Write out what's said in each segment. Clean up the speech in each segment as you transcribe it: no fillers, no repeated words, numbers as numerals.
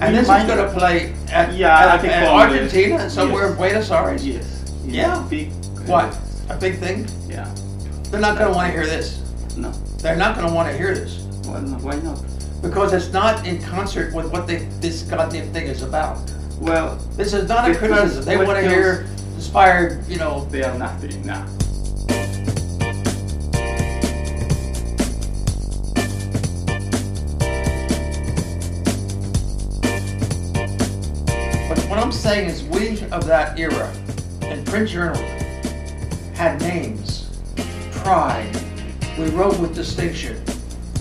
And this is going to play at Argentina, somewhere in Buenos Aires? Yes. Yeah? Big, what? A big thing? Yeah. They're not going to want to hear this. No. They're not going to want to hear this. Well, no, why not? Because it's not in concert with what this goddamn thing is about. Well, this is not a criticism. They want to hear inspired, you know. They are nothing now. But what I'm saying is we of that era in print journalism had names, pride. We wrote with distinction.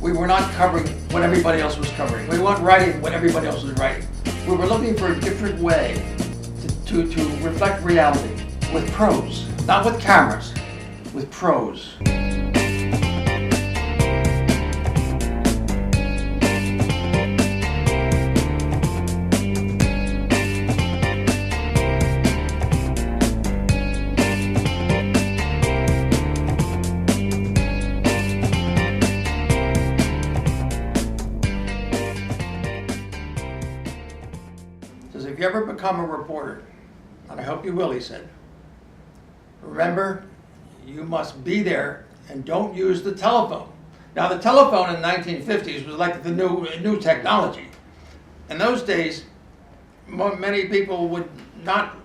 We were not covering what everybody else was covering. We weren't writing what everybody else was writing. We were looking for a different way to reflect reality with prose, not with cameras, with prose. If you ever become a reporter, and I hope you will, he said, remember, you must be there and don't use the telephone. Now, the telephone in the 1950s was like the new technology. In those days, many people would not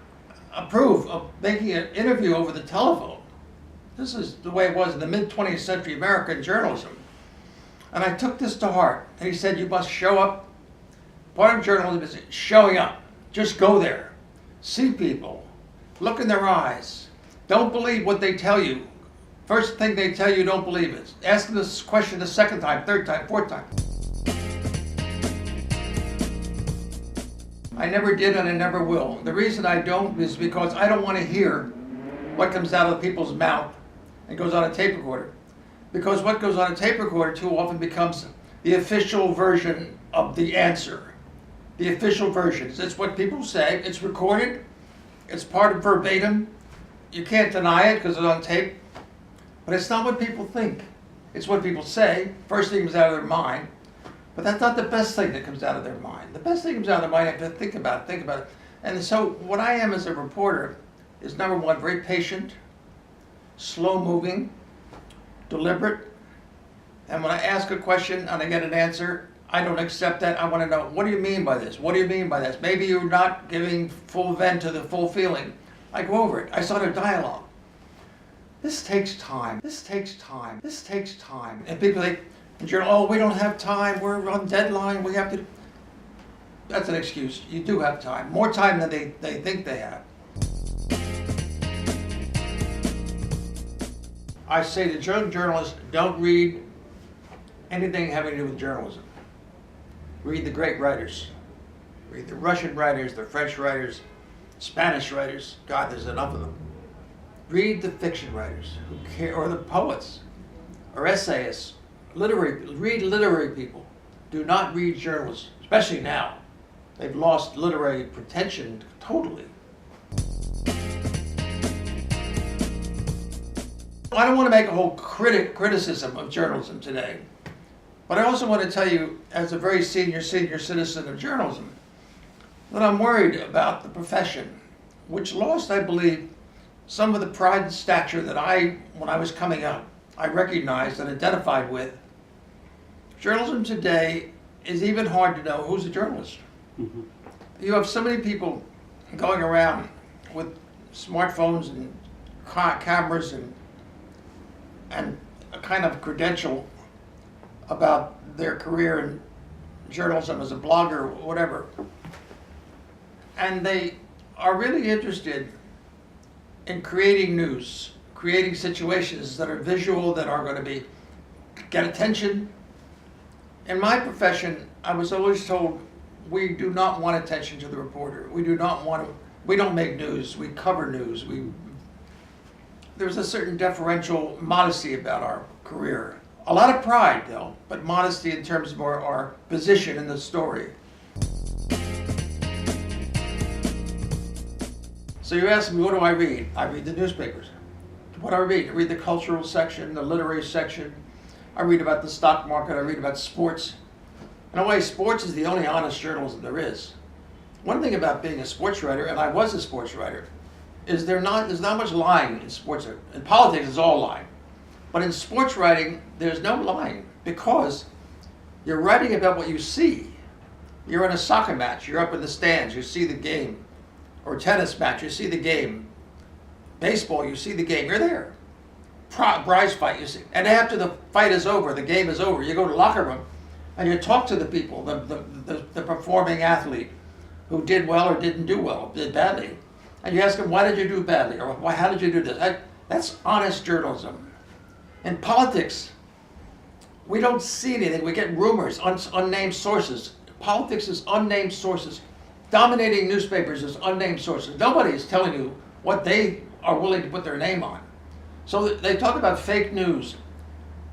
approve of making an interview over the telephone. This is the way it was in the mid-20th century American journalism. And I took this to heart. And he said, you must show up. Part of journalism is showing up. Just go there, see people, look in their eyes. Don't believe what they tell you. First thing they tell you, don't believe it. Ask them this question the second time, third time, fourth time. I never did and I never will. The reason I don't is because I don't want to hear what comes out of people's mouth and goes on a tape recorder. Because what goes on a tape recorder too often becomes the official version of the answer. The official versions. It's what people say. It's recorded. It's part of verbatim. You can't deny it because it's on tape. But it's not what people think. It's what people say. First thing comes out of their mind. But that's not the best thing that comes out of their mind. The best thing comes out of their mind, I have to think about it. And so what I am as a reporter is, number one, very patient, slow-moving, deliberate. And when I ask a question and I get an answer, I don't accept that. I want to know, what do you mean by this? What do you mean by this? Maybe you're not giving full vent to the full feeling. I go over it. I start a dialogue. This takes time. This takes time. This takes time. And people think, in journal, oh, we don't have time. We're on deadline. We have to. That's an excuse. You do have time. More time than they think they have. I say to journalists, don't read anything having to do with journalism. Read the great writers. Read the Russian writers, the French writers, Spanish writers. God, there's enough of them. Read the fiction writers, or the poets, or essayists. Read literary people. Do not read journalists, especially now. They've lost literary pretension totally. I don't want to make a whole criticism of journalism today. But I also want to tell you, as a very senior citizen of journalism, that I'm worried about the profession, which lost, I believe, some of the pride and stature that when I was coming up, I recognized and identified with. Journalism today is even hard to know who's a journalist. Mm-hmm. You have so many people going around with smartphones and cameras and a kind of credential about their career in journalism as a blogger or whatever. And they are really interested in creating news, creating situations that are visual, that are going to get attention. In my profession, I was always told, we do not want attention to the reporter. We don't make news, we cover news. There's a certain deferential modesty about our career. A lot of pride, though, but modesty in terms of our position in the story. So you ask me, what do I read? I read the newspapers. What do I read? I read the cultural section, the literary section. I read about the stock market. I read about sports. In a way, sports is the only honest journalism there is. One thing about being a sports writer, and I was a sports writer, is there's not much lying in sports. In politics, it's all lying. But in sports writing, there's no lying because you're writing about what you see. You're in a soccer match, you're up in the stands, you see the game. Or a tennis match, you see the game. Baseball, you see the game, you're there. Prize fight, you see. And after the fight is over, the game is over, you go to the locker room and you talk to the people, the performing athlete who did well or didn't do well, did badly. And you ask them, why did you do badly? Or how did you do this? That's honest journalism. In politics, we don't see anything. We get rumors, unnamed sources. Politics is unnamed sources. Dominating newspapers is unnamed sources. Nobody is telling you what they are willing to put their name on. So they talk about fake news.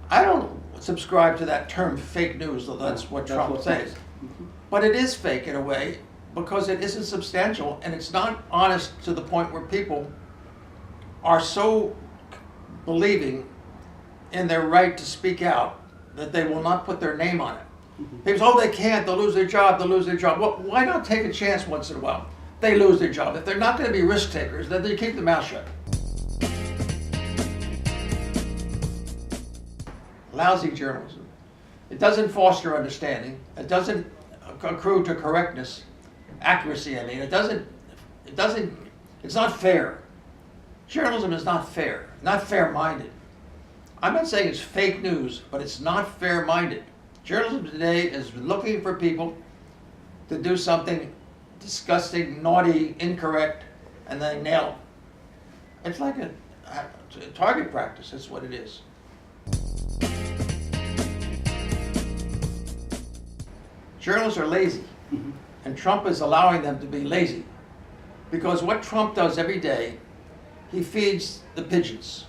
I don't subscribe to that term fake news, though that's what Trump says. But it is fake in a way because it isn't substantial and it's not honest to the point where people are so believing in their right to speak out that they will not put their name on it. People say, oh, they can't, they'll lose their job, they'll lose their job. Well, why not take a chance once in a while? They lose their job. If they're not going to be risk takers, then they keep their mouth shut. Lousy journalism. It doesn't foster understanding. It doesn't accrue to correctness, accuracy, I mean. It's not fair. Journalism is not fair, not fair-minded. I'm not saying it's fake news, but it's not fair-minded. Journalism today is looking for people to do something disgusting, naughty, incorrect, and they nail it. It's like a target practice, that's what it is. Journalists are lazy, and Trump is allowing them to be lazy. Because what Trump does every day, he feeds the pigeons.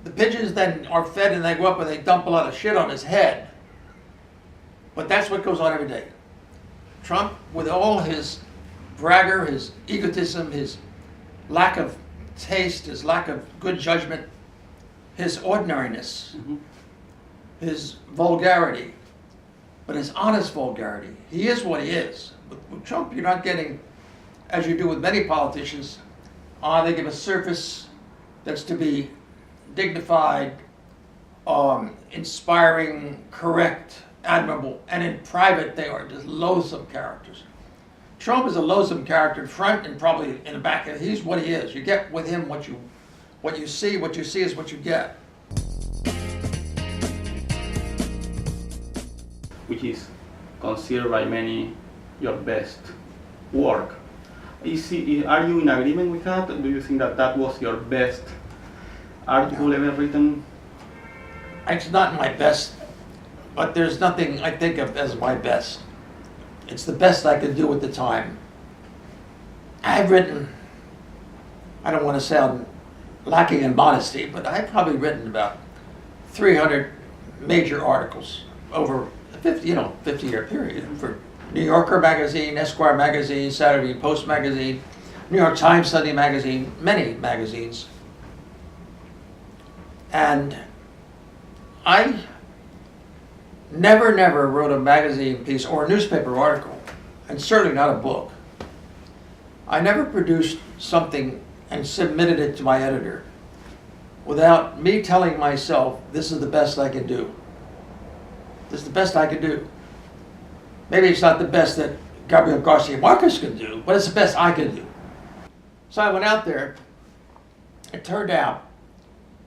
The pigeons then are fed and they go up and they dump a lot of shit on his head. But that's what goes on every day. Trump, with all his bragger, his egotism, his lack of taste, his lack of good judgment, his ordinariness, his vulgarity, but his honest vulgarity. He is what he is. With Trump, you're not getting, as you do with many politicians, they give a surface that's to be dignified, inspiring, correct, admirable, and in private they are just loathsome characters. Trump is a loathsome character in front and probably in the back. He's what he is. You get with him what you see. What you see is what you get. Which is considered by many your best work. Are you in agreement with that? Do you think that that was your best article ever written? It's not my best, but there's nothing I think of as my best. It's the best I could do at the time. I've written, I don't want to sound lacking in modesty, but I've probably written about 300 major articles over a 50-year period for New Yorker magazine, Esquire magazine, Saturday Post magazine, New York Times Sunday magazine, many magazines. And I never wrote a magazine piece or a newspaper article, and certainly not a book. I never produced something and submitted it to my editor without me telling myself, this is the best I can do. This is the best I can do. Maybe it's not the best that Gabriel Garcia Marquez can do, but it's the best I can do. So I went out there. It turned out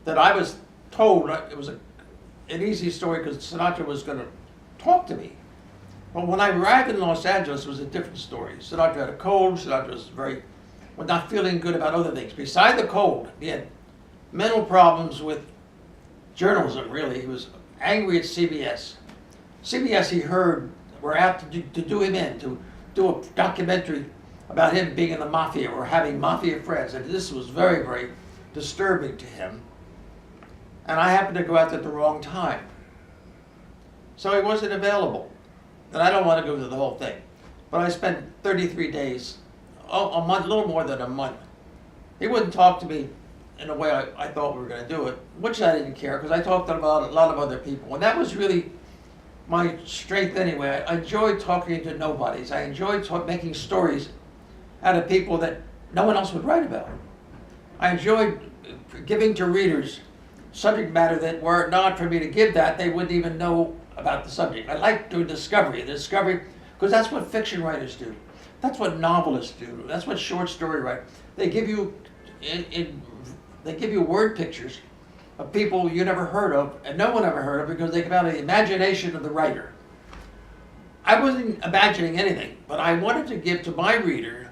that I was told it was an easy story because Sinatra was going to talk to me. But when I arrived in Los Angeles, it was a different story. Sinatra had a cold. Sinatra was not feeling good about other things. Beside the cold, he had mental problems with journalism, really. He was angry at CBS. CBS, he heard, were out to do him in, to do a documentary about him being in the mafia or having mafia friends. And this was very, very disturbing to him. And I happened to go out at the wrong time. So he wasn't available. And I don't want to go through the whole thing. But I spent 33 days, a month, a little more than a month. He wouldn't talk to me in the way I thought we were going to do it, which I didn't care because I talked about a lot of other people. And that was really my strength anyway. I enjoy talking to nobodies. I enjoy making stories out of people that no one else would write about. I enjoy giving to readers subject matter that were it not for me to give that, they wouldn't even know about the subject. I like doing discovery, because that's what fiction writers do. That's what novelists do. That's what short story writers. They give you they give you word pictures of people you never heard of and no one ever heard of because they come out of the imagination of the writer. I wasn't imagining anything, but I wanted to give to my reader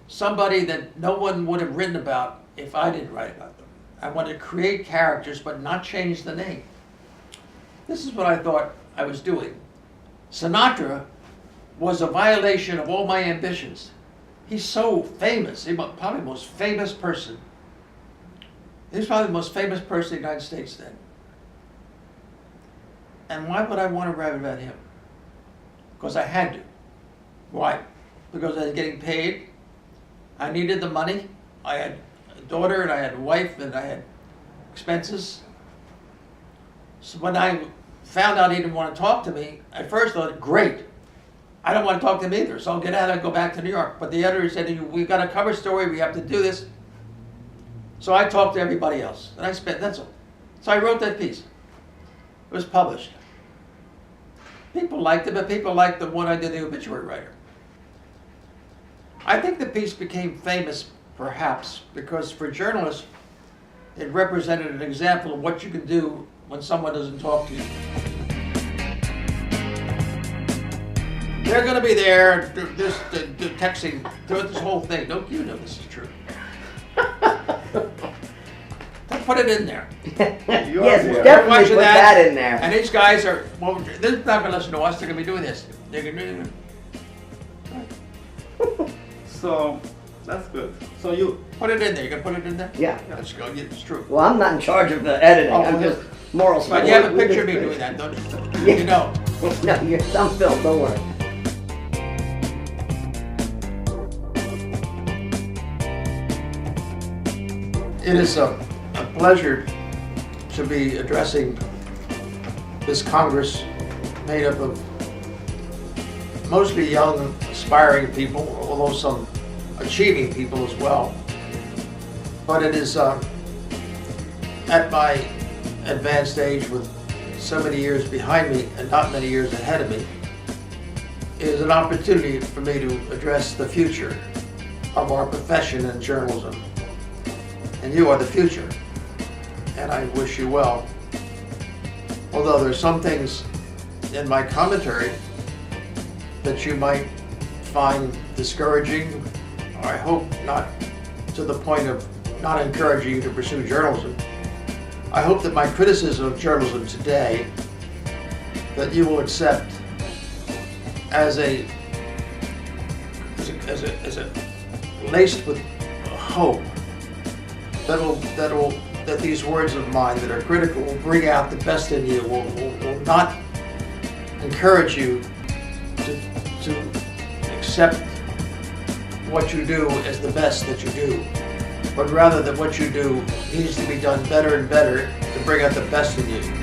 somebody that no one would have written about if I didn't write about them. I wanted to create characters but not change the name. This is what I thought I was doing. Sinatra was a violation of all my ambitions. He's so famous. He's probably the most famous person. He's probably the most famous person in the United States then. And why would I want to write about him? Because I had to. Why? Because I was getting paid. I needed the money. I had a daughter and I had a wife and I had expenses. So when I found out he didn't want to talk to me, I first thought, great. I don't want to talk to him either, so I'll get out and go back to New York. But the editor said, we've got a cover story, we have to do this. So I talked to everybody else, and that's all. So I wrote that piece. It was published. People liked it, but people liked the one I did, the obituary writer. I think the piece became famous, perhaps, because for journalists, it represented an example of what you can do when someone doesn't talk to you. They're going to be there, texting, doing this whole thing. Don't you know this is true? Put it in there. Yes, we'll definitely put that in there. And these guys are, well, they're not going to listen to us. They're going to be doing this. They're going to So, that's good. So you put it in there. You going to put it in there? Yeah. Let's go. Yeah, it's true. Well, I'm not in charge of the editing. Oh, I'm well, just moral support. But you have a picture of me doing that, don't you? Yeah. You know. No, you're some film. Don't worry. It is a pleasure to be addressing this Congress made up of mostly young, aspiring people, although some achieving people as well. But it is at my advanced age with so many years behind me and not many years ahead of me, it is an opportunity for me to address the future of our profession in journalism. And you are the future, and I wish you well. Although there's some things in my commentary that you might find discouraging, or I hope not to the point of not encouraging you to pursue journalism. I hope that my criticism of journalism today, that you will accept as a laced with hope, that these words of mine that are critical will bring out the best in you, will not encourage you to accept what you do as the best that you do, but rather that what you do needs to be done better and better to bring out the best in you.